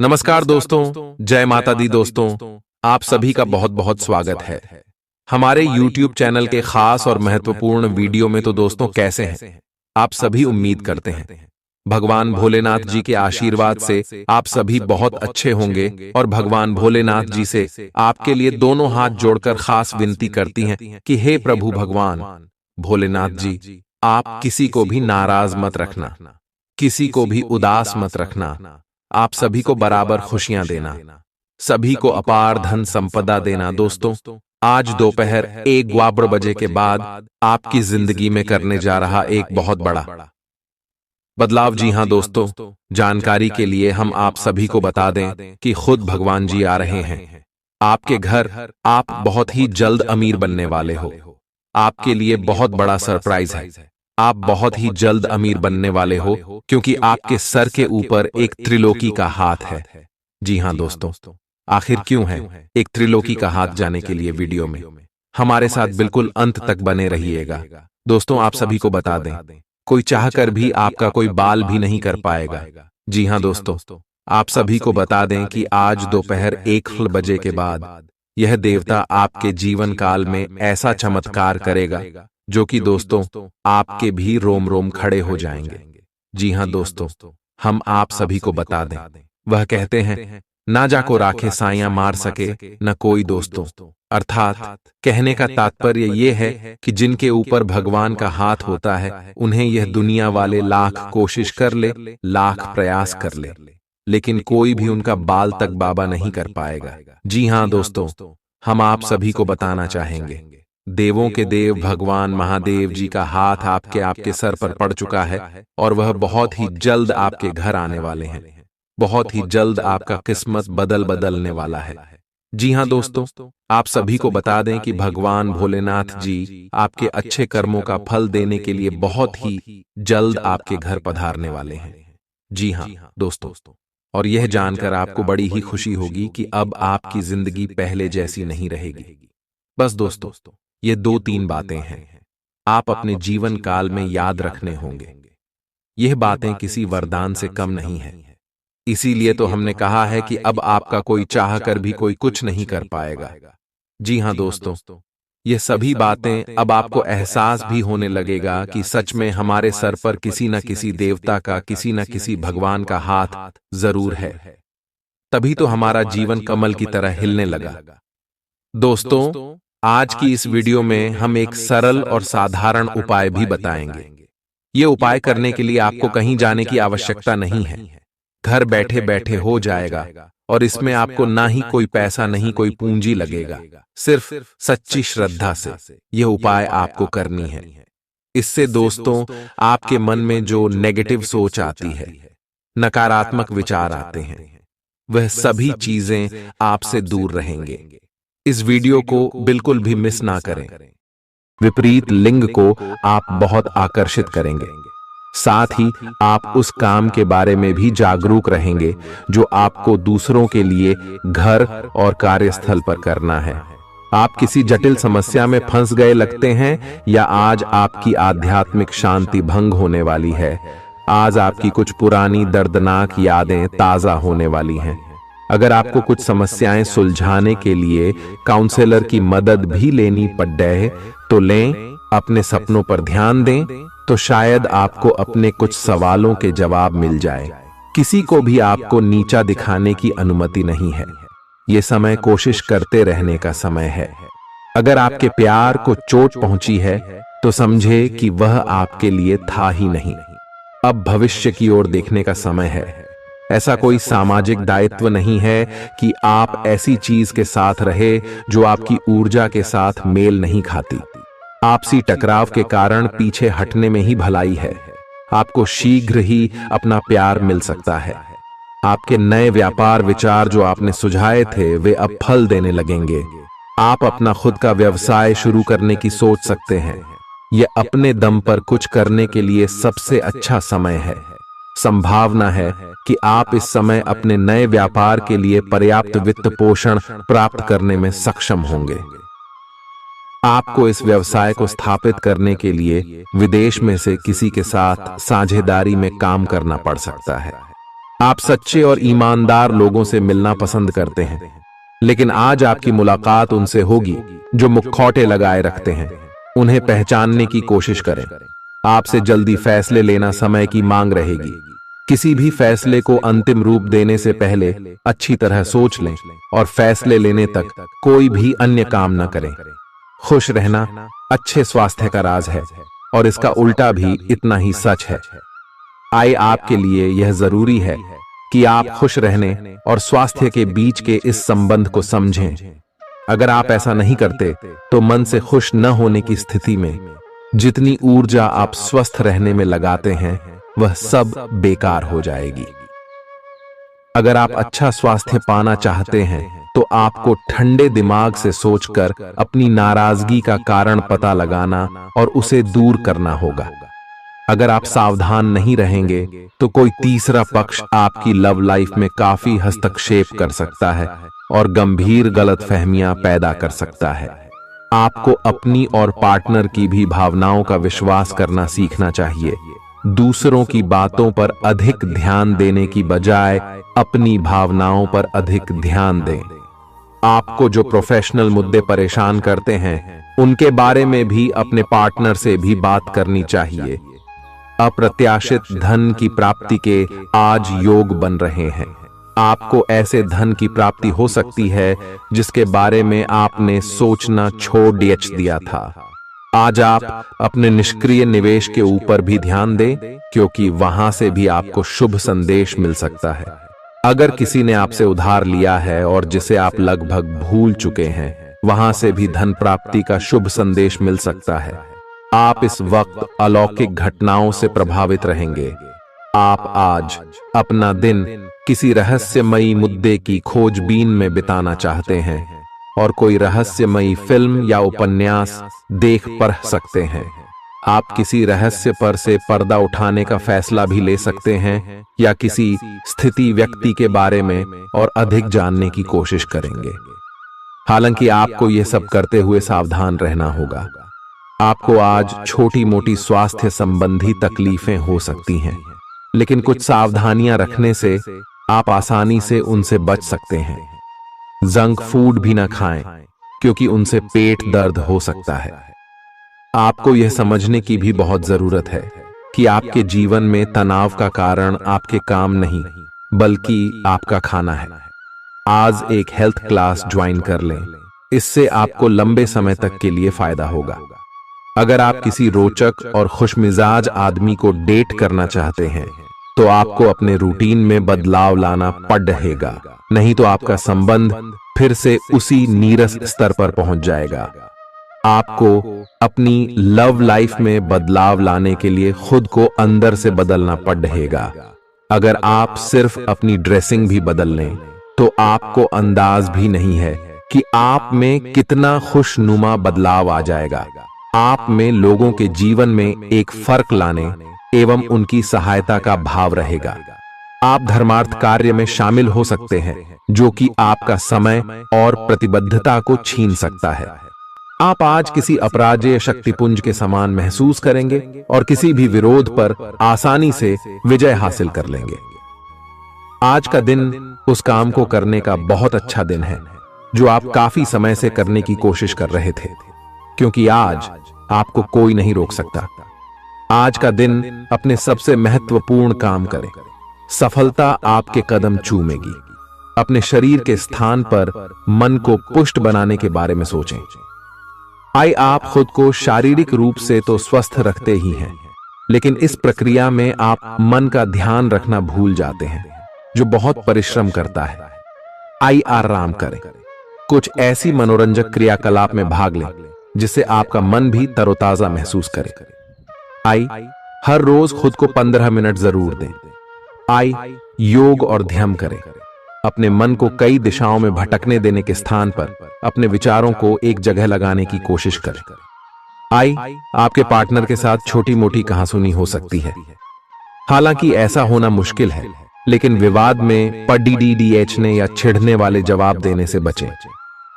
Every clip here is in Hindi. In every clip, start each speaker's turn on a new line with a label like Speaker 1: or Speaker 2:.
Speaker 1: नमस्कार दोस्तों, जय माता दी दोस्तों। आप सभी का बहुत बहुत स्वागत है हमारे YouTube चैनल के खास और महत्वपूर्ण वीडियो में। तो दोस्तों, कैसे हैं आप सभी? उम्मीद करते हैं भगवान भोलेनाथ जी के आशीर्वाद से आप सभी बहुत अच्छे होंगे। और भगवान भोलेनाथ जी से आपके लिए दोनों हाथ जोड़कर खास विनती करती हैं कि हे प्रभु भगवान भोलेनाथ जी, आप किसी को भी नाराज मत रखना, किसी को भी उदास मत रखना। आप सभी को बराबर खुशियां देना, सभी को अपार धन संपदा देना। दोस्तों, आज दोपहर 1:15 के बाद आपकी जिंदगी में करने जा रहा एक बहुत बड़ा बदलाव। जी हां दोस्तों, जानकारी के लिए हम आप सभी को बता दें कि खुद भगवान जी आ रहे हैं आपके घर। आप बहुत ही जल्द अमीर बनने वाले हो। आपके लिए बहुत बड़ा सरप्राइज है। आप बहुत ही जल्द अमीर बनने वाले हो, क्योंकि आपके सर के ऊपर एक त्रिलोकी का हाथ है। जी हां दोस्तों, आखिर क्यों है एक त्रिलोकी का हाथ? जाने के लिए वीडियो में हमारे साथ बिल्कुल अंत तक बने रहिएगा। दोस्तों, आप सभी को बता दें, कोई चाहकर भी आपका कोई बाल भी नहीं कर पाएगा। जी हां दोस्तों, आप सभी को बता दें कि आज दोपहर 1 के बाद यह देवता आपके जीवन काल में ऐसा चमत्कार करेगा जो कि दोस्तों आपके भी रोम रोम खड़े हो जाएंगे। जी हां दोस्तों, हम आप सभी को बता दें, वह कहते हैं ना जाको राखे साइयां मार सके न कोई। दोस्तों, अर्थात कहने का तात्पर्य यह है कि जिनके ऊपर भगवान का हाथ होता है, उन्हें यह दुनिया वाले लाख कोशिश कर ले, लाख प्रयास कर ले, लेकिन कोई भी उनका बाल तक बाबा नहीं कर पाएगा। जी हां दोस्तों, हम आप सभी को बताना चाहेंगे, देवों के देव भगवान महादेव जी का हाथ आपके सर पर पड़ चुका है और वह बहुत ही जल्द आपके घर आने वाले हैं। बहुत ही जल्द आपका किस्मत बदलने वाला है। जी हां दोस्तों, आप सभी को बता दें कि भगवान भोलेनाथ जी आपके अच्छे कर्मों का फल देने के लिए बहुत ही जल्द आपके घर पधारने वाले हैं। जी हां दोस्तों, और यह जानकर आपको बड़ी ही खुशी होगी कि अब आपकी जिंदगी पहले जैसी नहीं रहेगी। बस दोस्तों, ये 2-3 बातें हैं आप अपने जीवन काल में याद रखने होंगे। यह बातें किसी वरदान से कम नहीं है। इसीलिए तो हमने कहा है कि अब आपका कोई चाह कर भी कोई कुछ नहीं कर पाएगा। जी हां दोस्तों, ये सभी बातें अब आपको एहसास भी होने लगेगा कि सच में हमारे सर पर किसी न किसी देवता का, किसी न किसी भगवान का हाथ जरूर है। तभी तो हमारा जीवन कमल की तरह हिलने लगा। दोस्तों, आज की इस वीडियो में हम एक सरल और साधारण उपाय भी बताएंगे। ये उपाय करने के लिए आपको कहीं जाने की आवश्यकता नहीं है, घर बैठे बैठे हो जाएगा। और इसमें आपको ना ही कोई पैसा, नहीं कोई पूंजी लगेगा, सिर्फ सच्ची श्रद्धा से यह उपाय आपको करनी है। इससे दोस्तों, आपके मन में जो नेगेटिव सोच आती है, नकारात्मक विचार आते हैं, वह सभी चीजें आपसे दूर रहेंगे। इस वीडियो को बिल्कुल भी मिस ना करें। विपरीत लिंग को आप बहुत आकर्षित करेंगे। साथ ही आप उस काम के बारे में भी जागरूक रहेंगे जो आपको दूसरों के लिए घर और कार्यस्थल पर करना है। आप किसी जटिल समस्या में फंस गए लगते हैं, या आज आपकी आध्यात्मिक शांति भंग होने वाली है। आज आपकी कुछ पुरानी दर्दनाक यादें ताजा होने वाली हैं। अगर आपको कुछ समस्याएं सुलझाने के लिए काउंसलर की मदद भी लेनी पड़े तो लें। अपने सपनों पर ध्यान दें, तो शायद आपको अपने कुछ सवालों के जवाब मिल जाए। किसी को भी आपको नीचा दिखाने की अनुमति नहीं है। यह समय कोशिश करते रहने का समय है। अगर आपके प्यार को चोट पहुंची है तो समझे कि वह आपके लिए था ही नहीं। अब भविष्य की ओर देखने का समय है। ऐसा कोई सामाजिक दायित्व नहीं है कि आप ऐसी चीज के साथ रहे जो आपकी ऊर्जा के साथ मेल नहीं खाती। आपसी टकराव के कारण पीछे हटने में ही भलाई है। आपको शीघ्र ही अपना प्यार मिल सकता है। आपके नए व्यापार विचार जो आपने सुझाए थे, वे अब फल देने लगेंगे। आप अपना खुद का व्यवसाय शुरू करने की सोच सकते हैं। यह अपने दम पर कुछ करने के लिए सबसे अच्छा समय है। संभावना है कि आप इस समय अपने नए व्यापार के लिए पर्याप्त वित्त पोषण प्राप्त करने में सक्षम होंगे। आपको इस व्यवसाय को स्थापित करने के लिए विदेश में से किसी के साथ साझेदारी में काम करना पड़ सकता है। आप सच्चे और ईमानदार लोगों से मिलना पसंद करते हैं, लेकिन आज आपकी मुलाकात उनसे होगी जो मुखौटे लगाए रखते हैं। उन्हें पहचानने की कोशिश करें। आपसे जल्दी फैसले लेना समय की मांग रहेगी। किसी भी फैसले को अंतिम रूप देने से पहले अच्छी तरह सोच लें और फैसले लेने तक कोई भी अन्य काम न करें। खुश रहना अच्छे स्वास्थ्य का राज है और इसका उल्टा भी इतना ही सच है। आए आपके लिए यह जरूरी है कि आप खुश रहने और स्वास्थ्य के बीच के इस संबंध को समझें। अगर आप ऐसा नहीं करते तो मन से खुश न होने की स्थिति में जितनी ऊर्जा आप स्वस्थ रहने में लगाते हैं वह सब बेकार हो जाएगी। अगर आप अच्छा स्वास्थ्य पाना चाहते हैं तो आपको ठंडे दिमाग से सोचकर अपनी नाराजगी का कारण पता लगाना और उसे दूर करना होगा। अगर आप सावधान नहीं रहेंगे तो कोई तीसरा पक्ष आपकी लव लाइफ में काफी हस्तक्षेप कर सकता है और गंभीर गलतफहमियां पैदा कर सकता है। आपको अपनी और पार्टनर की भी भावनाओं का विश्वास करना सीखना चाहिए। दूसरों की बातों पर अधिक ध्यान देने की बजाय अपनी भावनाओं पर अधिक ध्यान दें। आपको जो प्रोफेशनल मुद्दे परेशान करते हैं उनके बारे में भी अपने पार्टनर से भी बात करनी चाहिए। अप्रत्याशित धन की प्राप्ति के आज योग बन रहे हैं। आपको ऐसे धन की प्राप्ति हो सकती है जिसके बारे में आपने सोचना छोड़ दिया था। आज आप अपने निष्क्रिय निवेश के ऊपर भी ध्यान दें, क्योंकि वहां से भी आपको शुभ संदेश मिल सकता है। अगर किसी ने आपसे उधार लिया है और जिसे आप लगभग भूल चुके हैं, वहां से भी धन प्राप्ति का शुभ संदेश मिल सकता है। आप इस वक्त अलौकिक घटनाओं से प्रभावित रहेंगे। आप आज अपना दिन किसी रहस्यमयी मुद्दे की खोजबीन में बिताना चाहते हैं और कोई रहस्यमयी फिल्म या उपन्यास देख पढ़ सकते हैं। आप किसी रहस्य पर से पर्दा उठाने का फैसला भी ले सकते हैं या किसी स्थिति व्यक्ति के बारे में और अधिक जानने की कोशिश करेंगे। हालांकि आपको यह सब करते हुए सावधान रहना होगा। आपको आज छोटी मोटी स्वास्थ्य संबंधी तकलीफें हो सकती हैं, लेकिन कुछ सावधानियां रखने से आप आसानी से उनसे बच सकते हैं। जंक फूड भी ना खाएं, क्योंकि उनसे पेट दर्द हो सकता है। आपको यह समझने की भी बहुत जरूरत है कि आपके जीवन में तनाव का कारण आपके काम नहीं, बल्कि आपका खाना है। आज एक हेल्थ क्लास ज्वाइन कर लें, इससे आपको लंबे समय तक के लिए फायदा होगा। अगर आप किसी रोचक और खुशमिजाज आदमी को डेट करना चाहते हैं तो आपको अपने रूटीन में बदलाव लाना पड़ेगा, नहीं तो आपका संबंध फिर से उसी नीरस स्तर पर पहुंच जाएगा। आपको अपनी लव लाइफ में बदलाव लाने के लिए खुद को अंदर से बदलना पड़ेगा। अगर आप सिर्फ अपनी ड्रेसिंग भी बदल लें तो आपको अंदाज भी नहीं है कि आप में कितना खुशनुमा बदलाव आ जाएगा। आप में लोगों के जीवन में एक फर्क लाने एवं उनकी सहायता का भाव रहेगा। आप धर्मार्थ कार्य में शामिल हो सकते हैं, जो कि आपका समय और प्रतिबद्धता को छीन सकता है। आप आज किसी अपराजेय शक्तिपुंज के समान महसूस करेंगे और किसी भी विरोध पर आसानी से विजय हासिल कर लेंगे। आज का दिन उस काम को करने का बहुत अच्छा दिन है जो आप काफी समय से करने की कोशिश कर रहे थे, क्योंकि आज आपको कोई नहीं रोक सकता। आज का दिन अपने सबसे महत्वपूर्ण काम करें। सफलता आपके कदम चूमेगी। अपने शरीर के स्थान पर मन को पुष्ट बनाने के बारे में सोचें। आप खुद को शारीरिक रूप से तो स्वस्थ रखते ही हैं, लेकिन इस प्रक्रिया में आप मन का ध्यान रखना भूल जाते हैं, जो बहुत परिश्रम करता है। आराम करें। कुछ ऐसी मनोरंजक क्रियाकलाप में भाग लें जिससे आपका मन भी तरोताजा महसूस करे। हर रोज खुद को 15 मिनट जरूर दें। योग और ध्यान करें। अपने मन को कई दिशाओं में भटकने देने के स्थान पर अपने विचारों को एक जगह लगाने की कोशिश करें। आपके पार्टनर के साथ छोटी मोटी कहासुनी हो सकती है। हालांकि ऐसा होना मुश्किल है, लेकिन विवाद में पढ़ने या छिड़ने वाले जवाब देने से बचें।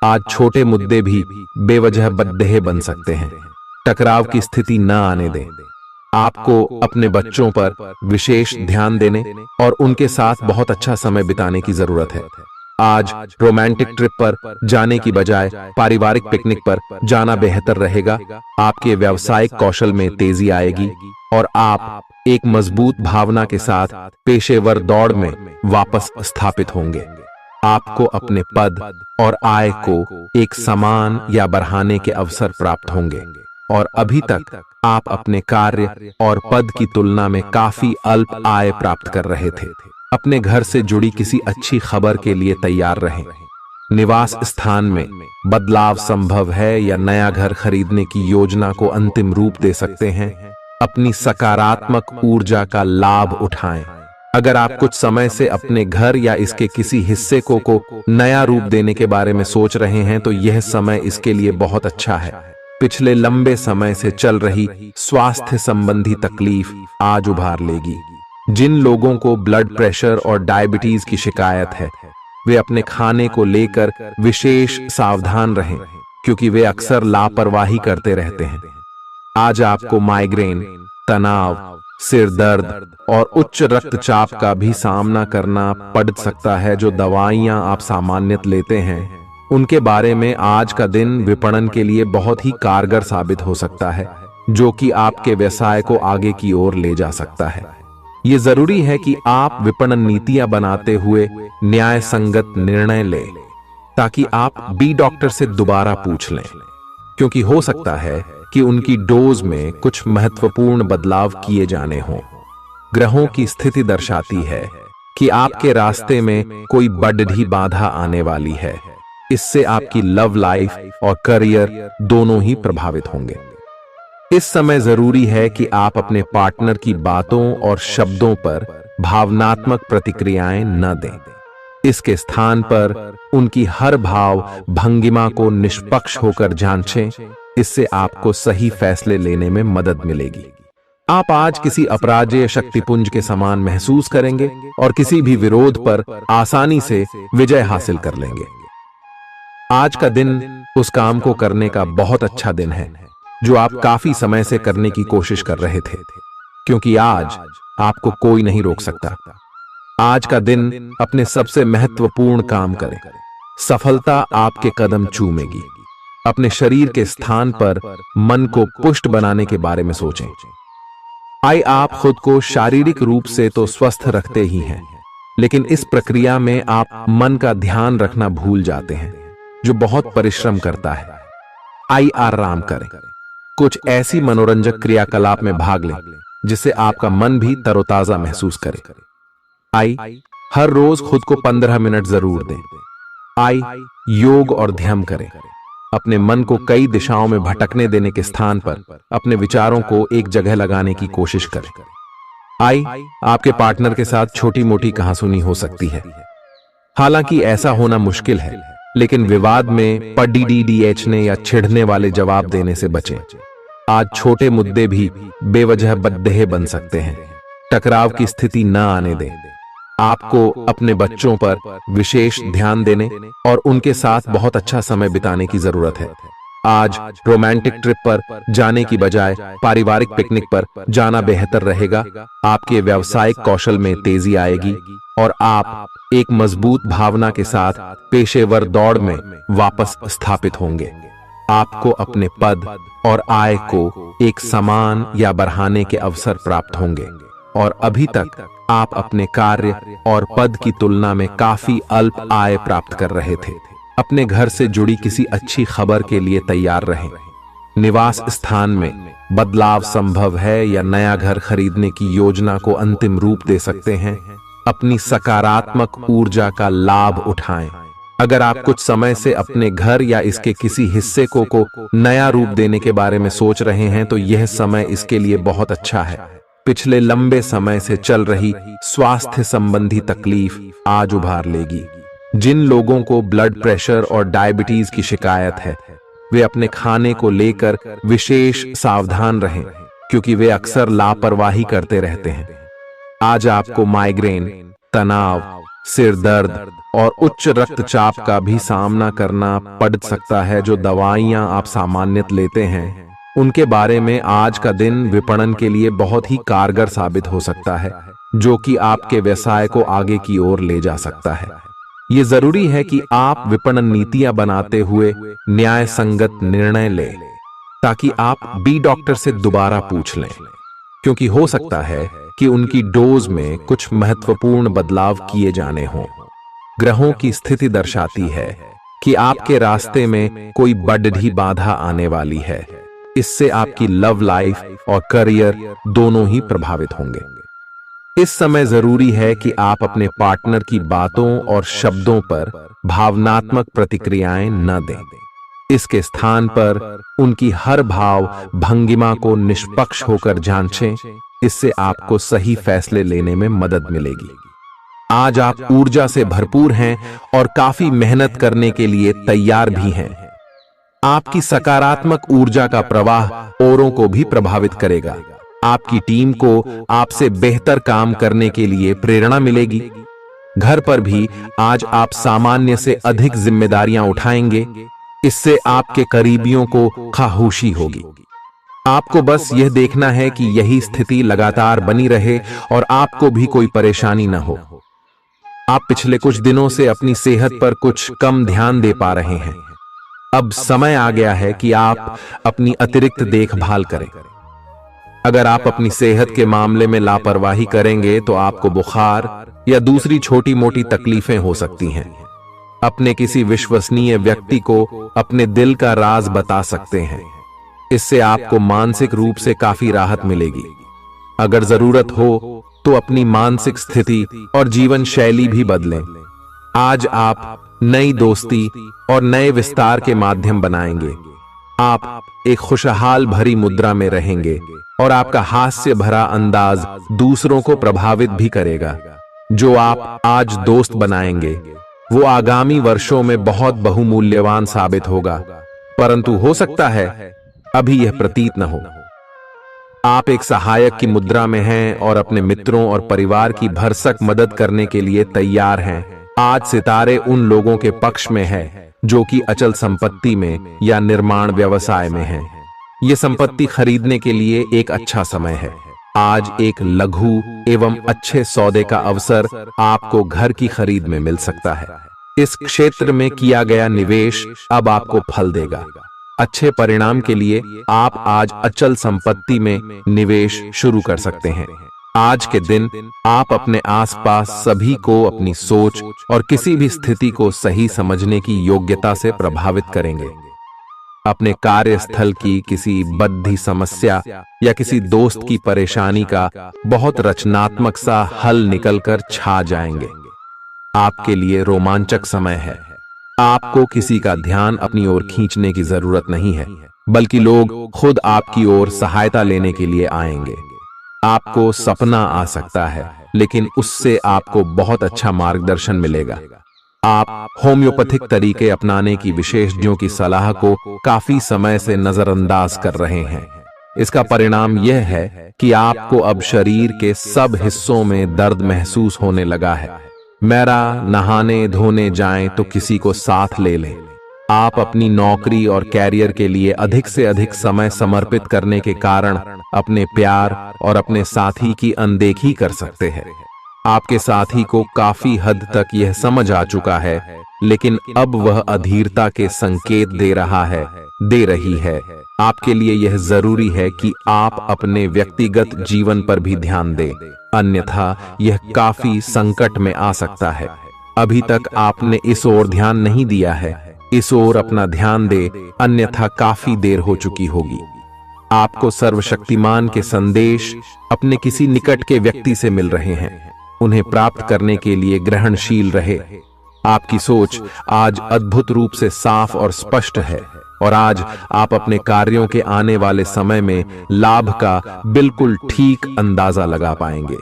Speaker 1: आज छोटे मुद्दे भी बेवजह बद्देह बन सकते हैं। टकराव की स्थिति न आने दें। आपको अपने बच्चों पर विशेष ध्यान देने और उनके साथ बहुत अच्छा समय बिताने की जरूरत है। आज रोमांटिक ट्रिप पर जाने की बजाय पारिवारिक पिकनिक पर जाना बेहतर रहेगा। आपके व्यावसायिक कौशल में तेजी आएगी और आप एक मजबूत भावना के साथ पेशेवर दौड़ में वापस स्थापित होंगे। आपको अपने पद और आय को एक समान या बढ़ाने के अवसर प्राप्त होंगे और अभी तक आप अपने कार्य और पद की तुलना में काफी अल्प आय प्राप्त कर रहे थे। अपने घर से जुड़ी किसी अच्छी खबर के लिए तैयार रहें। निवास स्थान में बदलाव संभव है या नया घर खरीदने की योजना को अंतिम रूप दे सकते हैं। अपनी सकारात्मक ऊर्जा का लाभ उठाएं। अगर आप कुछ समय से अपने घर या इसके किसी हिस्से को नया रूप देने के बारे में सोच रहे हैं तो यह समय इसके लिए बहुत अच्छा है। पिछले लंबे समय से चल रही स्वास्थ्य संबंधी तकलीफ आज उभार लेगी। जिन लोगों को ब्लड प्रेशर और डायबिटीज की शिकायत है वे अपने खाने को लेकर विशेष सावधान रहें, क्योंकि वे अक्सर लापरवाही करते रहते हैं। आज आपको माइग्रेन, तनाव, सिर दर्द और उच्च रक्तचाप का भी सामना करना पड़ सकता है। जो दवाइयां आप सामान्यत लेते हैं उनके बारे में आज का दिन विपणन के लिए बहुत ही कारगर साबित हो सकता है, जो कि आपके व्यवसाय को आगे की ओर ले जा सकता है। ये जरूरी है कि आप विपणन नीतियां बनाते हुए न्याय संगत निर्णय लें, ताकि आप बी डॉक्टर से दोबारा पूछ लें, क्योंकि हो सकता है कि उनकी डोज में कुछ महत्वपूर्ण बदलाव किए जाने हों। ग्रहों की स्थिति दर्शाती है कि आपके रास्ते में कोई बड़ी बाधा आने वाली है। इससे आपकी लव लाइफ और करियर दोनों ही प्रभावित होंगे। इस समय जरूरी है कि आप अपने पार्टनर की बातों और शब्दों पर भावनात्मक प्रतिक्रियाएं न दें। इसके स्थान पर उनकी हर भाव भंगिमा को निष्पक्ष होकर जांचें। इससे आपको सही फैसले लेने में मदद मिलेगी। आप आज किसी अपराजेय शक्तिपुंज के समान महसूस करेंगे और किसी भी विरोध पर आसानी से विजय हासिल कर लेंगे। आज का दिन उस काम को करने का बहुत अच्छा दिन है जो आप काफी समय से करने की कोशिश कर रहे थे, क्योंकि आज आपको कोई नहीं रोक सकता। आज का दिन अपने सबसे महत्वपूर्ण काम करें। सफलता आपके कदम चूमेगी। अपने शरीर के स्थान पर मन को पुष्ट बनाने के बारे में सोचें। आप खुद को शारीरिक रूप से तो स्वस्थ रखते ही हैं, लेकिन इस प्रक्रिया में आप मन का ध्यान रखना भूल जाते हैं, जो बहुत परिश्रम करता है। आराम करें। कुछ ऐसी मनोरंजक क्रियाकलाप में भाग लें जिससे आपका मन भी तरोताजा महसूस करे। हर रोज खुद को 15 मिनट जरूर दें। योग और ध्यान करें। अपने मन को कई दिशाओं में भटकने देने के स्थान पर अपने विचारों को एक जगह लगाने की कोशिश करें। आपके पार्टनर के साथ छोटी मोटी कहासुनी हो सकती है। हालांकि ऐसा होना मुश्किल है, लेकिन विवाद में पढ़ने या छिड़ने वाले जवाब देने से बचें। आज छोटे मुद्दे भी बेवजह बद्देह बन सकते हैं। टकराव की स्थिति न आने दें। आपको अपने बच्चों पर विशेष ध्यान देने और उनके साथ बहुत अच्छा समय बिताने की जरूरत है। आज रोमांटिक ट्रिप पर जाने की बजाय पारिवारिक पिकनिक पर जाना बेहतर रहेगा। आपके व्यावसायिक कौशल में तेजी आएगी और आप एक मजबूत भावना के साथ पेशेवर दौड़ में वापस स्थापित होंगे। आपको अपने पद और आय को एक समान या बढ़ाने के अवसर प्राप्त होंगे और अभी तक आप अपने कार्य और पद की तुलना में काफी अल्प आय प्राप्त कर रहे थे। अपने घर से जुड़ी किसी अच्छी खबर के लिए तैयार रहें। निवास स्थान में बदलाव संभव है या नया घर खरीदने की योजना को अंतिम रूप दे सकते हैं। अपनी सकारात्मक ऊर्जा का लाभ उठाएं। अगर आप कुछ समय से अपने घर या इसके किसी हिस्से को नया रूप देने के बारे में सोच रहे हैं तो यह समय इसके लिए बहुत अच्छा है। पिछले लंबे समय से चल रही स्वास्थ्य संबंधी तकलीफ आज उभार लेगी। जिन लोगों को ब्लड प्रेशर और डायबिटीज की शिकायत है वे अपने खाने को लेकर विशेष सावधान रहें, क्योंकि वे अक्सर लापरवाही करते रहते हैं। आज आपको माइग्रेन, तनाव, सिर दर्द और उच्च रक्तचाप का भी सामना करना पड़ सकता है। जो दवाइयां आप सामान्यत लेते हैं उनके बारे में आज का दिन विपणन के लिए बहुत ही कारगर साबित हो सकता है, जो कि आपके व्यवसाय को आगे की ओर ले जा सकता है। ये जरूरी है कि आप विपणन नीतियां बनाते हुए न्याय संगत निर्णय लें, ताकि आप बी डॉक्टर से दोबारा पूछ लें, क्योंकि हो सकता है कि उनकी डोज में कुछ महत्वपूर्ण बदलाव किए जाने हों। ग्रहों की स्थिति दर्शाती है कि आपके रास्ते में कोई बड़ी बाधा आने वाली है। इससे आपकी लव लाइफ और करियर दोनों ही प्रभावित होंगे। इस समय जरूरी है कि आप अपने पार्टनर की बातों और शब्दों पर भावनात्मक प्रतिक्रियाएं न दें। इसके स्थान पर उनकी हर भाव भंगिमा को निष्पक्ष होकर जांचें। इससे आपको सही फैसले लेने में मदद मिलेगी। आज आप ऊर्जा से भरपूर हैं और काफी मेहनत करने के लिए तैयार भी हैं। आपकी सकारात्मक ऊर्जा का प्रवाह औरों को भी प्रभावित करेगा। आपकी टीम को आपसे बेहतर काम करने के लिए प्रेरणा मिलेगी। घर पर भी आज आप सामान्य से अधिक जिम्मेदारियां उठाएंगे। इससे आपके करीबियों को खामोशी होगी। आपको बस यह देखना है कि यही स्थिति लगातार बनी रहे और आपको भी कोई परेशानी न हो। आप पिछले कुछ दिनों से अपनी सेहत पर कुछ कम ध्यान दे पा रहे हैं। अब समय आ गया है कि आप अपनी अतिरिक्त देखभाल करें। अगर आप अपनी सेहत के मामले में लापरवाही करेंगे तो आपको बुखार या दूसरी छोटी मोटी तकलीफें हो सकती हैं। अपने किसी विश्वसनीय व्यक्ति को अपने दिल का राज बता सकते हैं। इससे आपको मानसिक रूप से काफी राहत मिलेगी। अगर जरूरत हो तो अपनी मानसिक स्थिति और जीवन शैली भी बदलें। आज आप नई दोस्ती और नए विस्तार के माध्यम बनाएंगे। आप एक खुशहाल भरी मुद्रा में रहेंगे और आपका हास्य भरा अंदाज दूसरों को प्रभावित भी करेगा। जो आप आज दोस्त बनाएंगे वो आगामी वर्षों में बहुत बहुमूल्यवान साबित होगा, परंतु हो सकता है अभी यह प्रतीत न हो। आप एक सहायक की मुद्रा में हैं और अपने मित्रों और परिवार की भरसक मदद करने के लिए तैयार हैं। आज सितारे उन लोगों के पक्ष में है जो कि अचल संपत्ति में या निर्माण व्यवसाय में हैं। ये संपत्ति खरीदने के लिए एक अच्छा समय है। आज एक लघु एवं अच्छे सौदे का अवसर आपको घर की खरीद में मिल सकता है। इस क्षेत्र में किया गया निवेश अब आपको फल देगा। अच्छे परिणाम के लिए आप आज अचल संपत्ति में निवेश शुरू कर सकते हैं। आज के दिन आप अपने आसपास सभी को अपनी सोच और किसी भी स्थिति को सही समझने की योग्यता से प्रभावित करेंगे। अपने कार्यस्थल की किसी बद्धी समस्या या किसी दोस्त की परेशानी का बहुत रचनात्मक सा हल निकलकर छा जाएंगे। आपके लिए रोमांचक समय है। आपको किसी का ध्यान अपनी ओर खींचने की जरूरत नहीं है, बल्कि लोग खुद आपकी ओर सहायता लेने के लिए आएंगे। आपको सपना आ सकता है, लेकिन उससे आपको बहुत अच्छा मार्गदर्शन मिलेगा। आप होम्योपैथिक तरीके अपनाने की विशेषज्ञों की सलाह को काफी समय से नजरअंदाज कर रहे हैं। इसका परिणाम यह है कि आपको अब शरीर के सब हिस्सों में दर्द महसूस होने लगा है। मेरा नहाने धोने जाएं तो किसी को साथ ले लें। आप अपनी नौकरी और कैरियर के लिए अधिक से अधिक समय समर्पित करने के कारण अपने प्यार और अपने साथी की अनदेखी कर सकते हैं। आपके साथी को काफी हद तक यह समझ आ चुका है, लेकिन अब वह अधीरता के संकेत दे रही है। आपके लिए यह जरूरी है कि आप अपने व्यक्तिगत जीवन पर भी ध्यान दें, अन्यथा यह काफी संकट में आ सकता है। अभी तक आपने इस ओर ध्यान नहीं दिया है, इस ओर अपना ध्यान दे, अन्यथा काफी देर हो चुकी होगी। आपको सर्वशक्तिमान के संदेश अपने किसी निकट के व्यक्ति से मिल रहे हैं। उन्हें प्राप्त करने के लिए ग्रहणशील रहे। आपकी सोच आज अद्भुत रूप से साफ और स्पष्ट है और आज आप अपने कार्यों के आने वाले समय में लाभ का बिल्कुल ठीक अंदाजा लगा पाएंगे।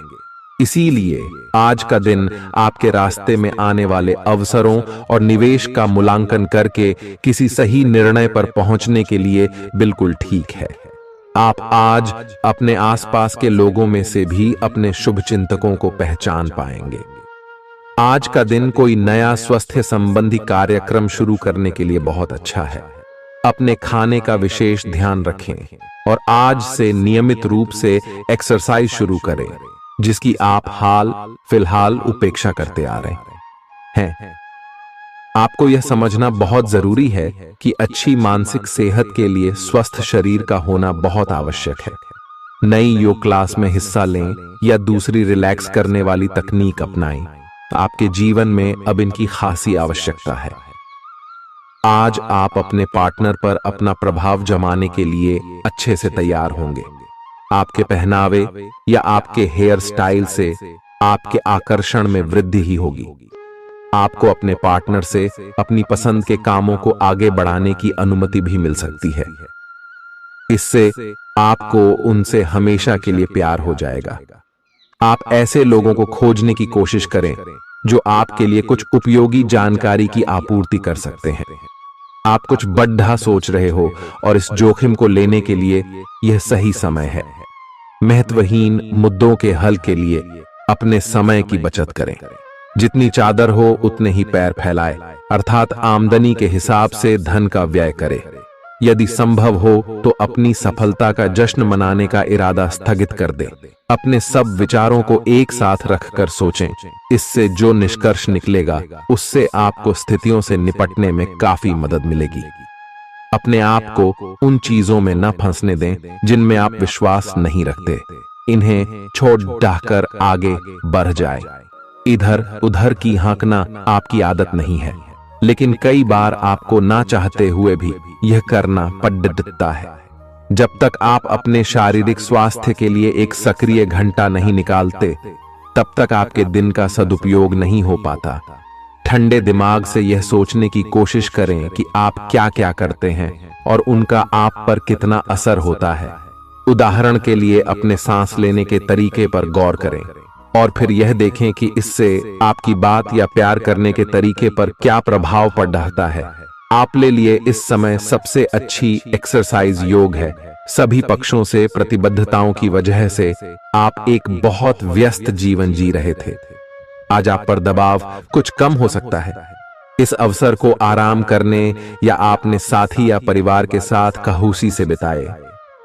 Speaker 1: इसीलिए आज का दिन आपके रास्ते में आने वाले अवसरों और निवेश का मूल्यांकन करके किसी सही निर्णय पर पहुंचने के लिए बिल्कुल ठीक है। आप आज अपने आसपास के लोगों में से भी अपने शुभ चिंतकों को पहचान पाएंगे। आज का दिन कोई नया स्वास्थ्य संबंधी कार्यक्रम शुरू करने के लिए बहुत अच्छा है। अपने खाने का विशेष ध्यान रखें और आज से नियमित रूप से एक्सरसाइज शुरू करें, जिसकी आप हाल फिलहाल उपेक्षा करते आ रहे हैं। आपको यह समझना बहुत जरूरी है कि अच्छी मानसिक सेहत के लिए स्वस्थ शरीर का होना बहुत आवश्यक है। नई योग क्लास में हिस्सा लें या दूसरी रिलैक्स करने वाली तकनीक अपनाएं, आपके जीवन में अब इनकी खासी आवश्यकता है। आज आप अपने पार्टनर पर अपना प्रभाव जमाने के लिए अच्छे से तैयार होंगे। आपके पहनावे या आपके हेयर स्टाइल से आपके आकर्षण में वृद्धि ही होगी। आपको अपने पार्टनर से अपनी पसंद के कामों को आगे बढ़ाने की अनुमति भी मिल सकती है। इससे आपको उनसे हमेशा के लिए प्यार हो जाएगा। आप ऐसे लोगों को खोजने की कोशिश करें जो आपके लिए कुछ उपयोगी जानकारी की आपूर्ति कर सकते हैं। आप कुछ बड़ा सोच रहे हो और इस जोखिम को लेने के लिए यह सही समय है। महत्वहीन मुद्दों के हल के लिए अपने समय की बचत करें। जितनी चादर हो उतने ही पैर फैलाए, अर्थात आमदनी के हिसाब से धन का व्यय करें। यदि संभव हो तो अपनी सफलता का जश्न मनाने का इरादा स्थगित कर दें। अपने सब विचारों को एक साथ रखकर सोचें। इससे जो निष्कर्ष निकलेगा उससे आपको स्थितियों से निपटने में काफी मदद मिलेगी। अपने आप को उन चीजों में न फंसने दें जिनमें आप विश्वास नहीं रखते। इन्हें छोड़ डाहकर आगे बढ़ जाए। इधर उधर की हाँकना आपकी आदत नहीं है, लेकिन कई बार आपको ना चाहते हुए भी यह करना पड़ता है। जब तक आप अपने शारीरिक स्वास्थ्य के लिए एक सक्रिय घंटा नहीं निकालते, तब तक आपके दिन का सदुपयोग नहीं हो पाता। ठंडे दिमाग से यह सोचने की कोशिश करें कि आप क्या क्या करते हैं और उनका आप पर कितना असर होता है। उदाहरण के लिए अपने सांस लेने के तरीके पर गौर करें और फिर यह देखें कि इससे आपकी बात या प्यार करने के तरीके पर क्या प्रभाव पड़ रहा है। आपके लिए इस समय सबसे अच्छी एक्सरसाइज योग है। सभी पक्षों से प्रतिबद्धताओं की वजह से आप एक बहुत व्यस्त जीवन जी रहे थे। आज आप पर दबाव कुछ कम हो सकता है। इस अवसर को आराम करने या अपने साथी या परिवार के साथ खौशी से बिताए।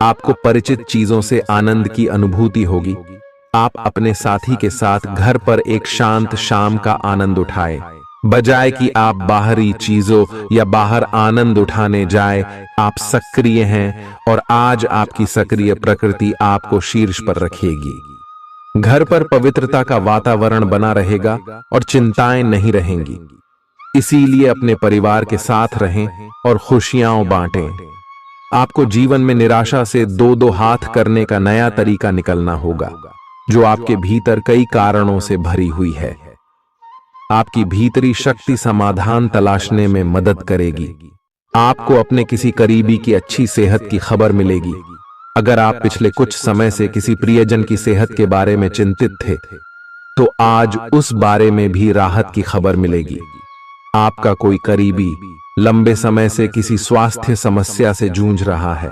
Speaker 1: आपको परिचित चीजों से आनंद की अनुभूति होगी। आप अपने साथी के साथ घर पर एक शांत शाम का आनंद उठाएं, बजाय कि आप बाहरी चीजों या बाहर आनंद उठाने जाए। आप सक्रिय हैं और आज आपकी सक्रिय प्रकृति आपको शीर्ष पर रखेगी। घर पर पवित्रता का वातावरण बना रहेगा और चिंताएं नहीं रहेंगी। इसीलिए अपने परिवार के साथ रहें और खुशियां बांटें। आपको जीवन में निराशा से दो दो हाथ करने का नया तरीका निकलना होगा, जो आपके भीतर कई कारणों से भरी हुई है। आपकी भीतरी शक्ति समाधान तलाशने में मदद करेगी। आपको अपने किसी करीबी की अच्छी सेहत की खबर मिलेगी। अगर आप पिछले कुछ समय से किसी प्रियजन की सेहत के बारे में चिंतित थे, तो आज उस बारे में भी राहत की खबर मिलेगी। आपका कोई करीबी लंबे समय से किसी स्वास्थ्य समस्या से जूझ रहा है।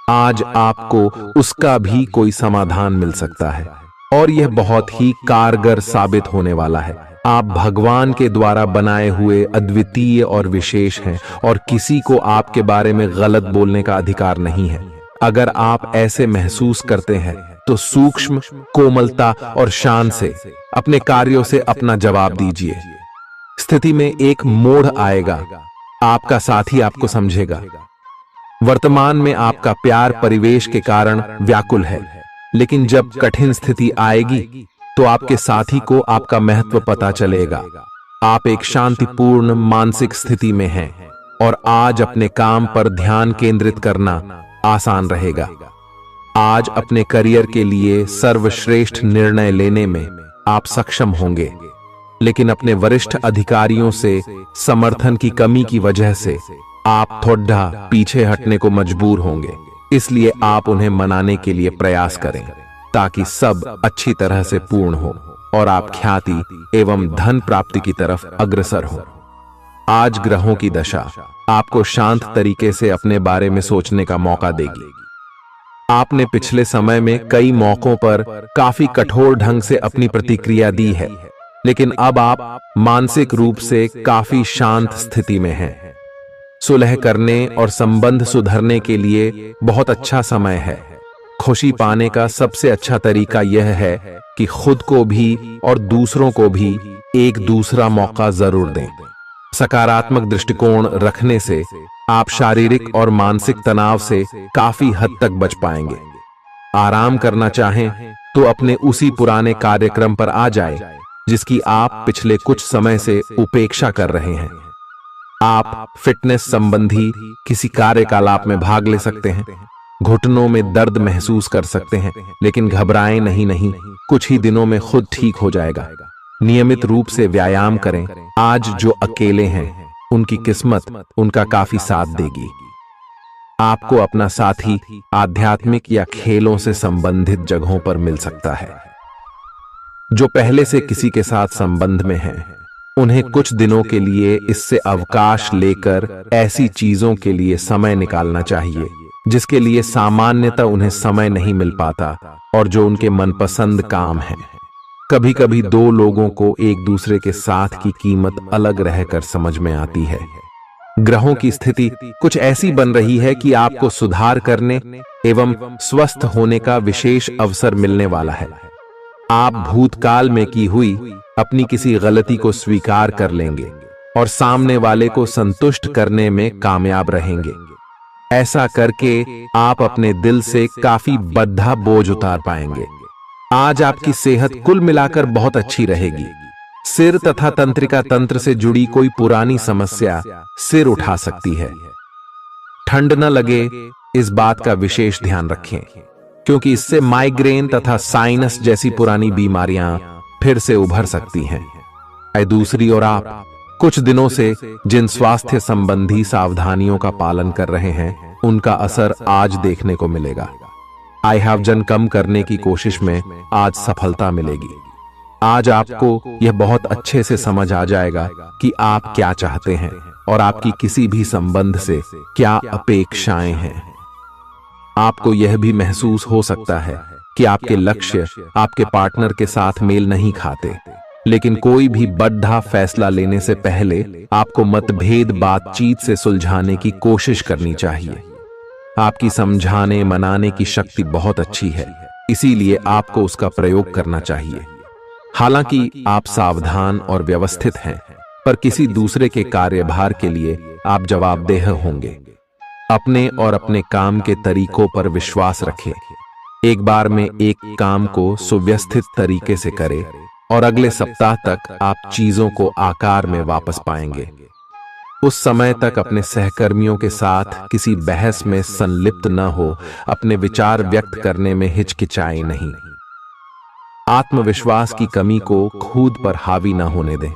Speaker 1: आज आपको उसका भी कोई समाधान मिल सकता है और यह बहुत ही कारगर साबित होने वाला है। आप भगवान के द्वारा बनाए हुए अद्वितीय और विशेष हैं और किसी को आपके बारे में गलत बोलने का अधिकार नहीं है। अगर आप ऐसे महसूस करते हैं तो सूक्ष्म कोमलता और शान से अपने कार्यों से अपना जवाब दीजिए। स्थिति में एक मोड़ आएगा, आपका साथी आपको समझेगा। वर्तमान में आपका प्यार परिवेश के कारण व्याकुल है, लेकिन जब कठिन स्थिति आएगी तो आपके साथी को आपका महत्व पता चलेगा। आप एक शांतिपूर्ण मानसिक स्थिति में हैं और आज अपने काम पर ध्यान केंद्रित करना आसान रहेगा। आज अपने करियर के लिए सर्वश्रेष्ठ निर्णय लेने में आप सक्षम होंगे, लेकिन अपने वरिष्ठ अधिकारियों से समर्थन की कमी की वजह से आप थोड़ा पीछे हटने को मजबूर होंगे। इसलिए आप उन्हें मनाने के लिए प्रयास करें ताकि सब अच्छी तरह से पूर्ण हो और आप ख्याति एवं धन प्राप्ति की तरफ अग्रसर हो। आज ग्रहों की दशा आपको शांत तरीके से अपने बारे में सोचने का मौका देगी। आपने पिछले समय में कई मौकों पर काफी कठोर ढंग से अपनी प्रतिक्रिया दी है, लेकिन अब आप मानसिक रूप से काफी शांत स्थिति में हैं। सुलह करने और संबंध सुधरने के लिए बहुत अच्छा समय है। खुशी पाने का सबसे अच्छा तरीका यह है कि खुद को भी और दूसरों को भी एक दूसरा मौका जरूर दें। सकारात्मक दृष्टिकोण रखने से आप शारीरिक और मानसिक तनाव से काफी हद तक बच पाएंगे। आराम करना चाहें तो अपने उसी पुराने कार्यक्रम पर आ जाएं, जिसकी आप पिछले कुछ समय से उपेक्षा कर रहे हैं। आप फिटनेस संबंधी किसी कार्यकलाप में भाग ले सकते हैं। घुटनों में दर्द महसूस कर सकते हैं, लेकिन घबराएं नहीं, कुछ ही दिनों में खुद ठीक हो जाएगा। नियमित रूप से व्यायाम करें। आज जो अकेले हैं उनकी किस्मत उनका काफी साथ देगी। आपको अपना साथी आध्यात्मिक या खेलों से संबंधित जगहों पर मिल सकता है। जो पहले से किसी के साथ संबंध में हैं, उन्हें कुछ दिनों के लिए इससे अवकाश लेकर ऐसी चीजों के लिए समय निकालना चाहिए जिसके लिए सामान्यतः उन्हें समय नहीं मिल पाता और जो उनके मनपसंद काम है। कभी कभी दो लोगों को एक दूसरे के साथ की कीमत अलग रहकर समझ में आती है। ग्रहों की स्थिति कुछ ऐसी बन रही है कि आपको सुधार करने एवं स्वस्थ होने का विशेष अवसर मिलने वाला है। आप भूतकाल में की हुई अपनी किसी गलती को स्वीकार कर लेंगे और सामने वाले को संतुष्ट करने में कामयाब रहेंगे। ऐसा करके आप अपने दिल से काफी बद्धा बोझ उतार पाएंगे। आज आपकी सेहत कुल मिलाकर बहुत अच्छी रहेगी। सिर तथा तंत्रिका तंत्र से जुड़ी कोई पुरानी समस्या सिर उठा सकती है। ठंड न लगे इस बात का विशेष ध्यान रखें, क्योंकि इससे माइग्रेन तथा साइनस जैसी पुरानी बीमारियां फिर से उभर सकती हैं। दूसरी ओर आप कुछ दिनों से जिन स्वास्थ्य संबंधी सावधानियों का पालन कर रहे हैं, उनका असर आज देखने को मिलेगा। आई वजन कम करने की कोशिश में आज सफलता मिलेगी। आज आपको यह बहुत अच्छे से समझ आ जाएगा कि आप क्या चाहते हैं और आपकी किसी भी संबंध से क्या अपेक्षाएं हैं। आपको यह भी महसूस हो सकता है कि आपके लक्ष्य आपके पार्टनर के साथ मेल नहीं खाते, लेकिन कोई भी बड़ा फैसला लेने से पहले आपको मतभेद बातचीत से सुलझाने की कोशिश करनी चाहिए। आपकी समझाने मनाने की शक्ति बहुत अच्छी है, इसीलिए आपको उसका प्रयोग करना चाहिए। हालांकि आप सावधान और व्यवस्थित हैं, पर किसी दूसरे के कार्यभार के लिए आप जवाबदेह होंगे। अपने और अपने काम के तरीकों पर विश्वास रखें। एक बार में एक काम को सुव्यवस्थित तरीके से करें और अगले सप्ताह तक आप चीजों को आकार में वापस पाएंगे। उस समय तक अपने सहकर्मियों के साथ किसी बहस में संलिप्त न हो, अपने विचार व्यक्त करने में हिचकिचाएं नहीं। आत्मविश्वास की कमी को खुद पर हावी न होने दें,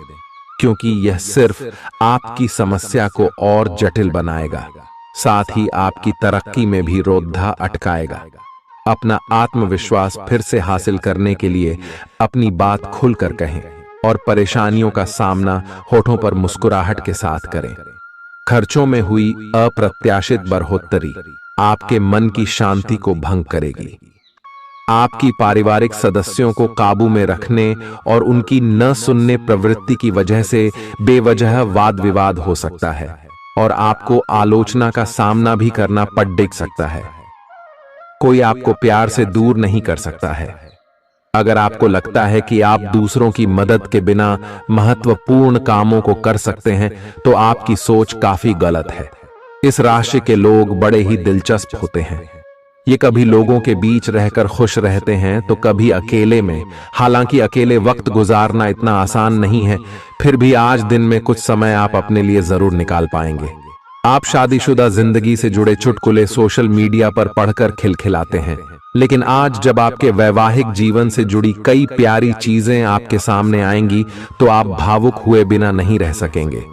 Speaker 1: क्योंकि यह सिर्फ आपकी समस्या को और जटिल बनाएगा, साथ ही आपकी तरक्की में भी रोधा अटकाएगा। अपना आत्मविश्वास फिर से हासिल करने के लिए अपनी बात खुलकर कहें और परेशानियों का सामना होठों पर मुस्कुराहट के साथ करें। खर्चों में हुई अप्रत्याशित बढ़ोतरी आपके मन की शांति को भंग करेगी। आपकी पारिवारिक सदस्यों को काबू में रखने और उनकी न सुनने प्रवृत्ति की वजह से बेवजह वाद विवाद हो सकता है और आपको आलोचना का सामना भी करना पड़ सकता है। कोई आपको प्यार से दूर नहीं कर सकता है। अगर आपको लगता है कि आप दूसरों की मदद के बिना महत्वपूर्ण कामों को कर सकते हैं, तो आपकी सोच काफी गलत है। इस राशि के लोग बड़े ही दिलचस्प होते हैं। ये कभी लोगों के बीच रहकर खुश रहते हैं तो कभी अकेले में। हालांकि अकेले वक्त गुजारना इतना आसान नहीं है, फिर भी आज दिन में कुछ समय आप अपने लिए जरूर निकाल पाएंगे। आप शादीशुदा जिंदगी से जुड़े चुटकुले सोशल मीडिया पर पढ़कर खिलखिलाते हैं, लेकिन आज जब आपके वैवाहिक जीवन से जुड़ी कई प्यारी चीजें आपके सामने आएंगी तो आप भावुक हुए बिना नहीं रह सकेंगे।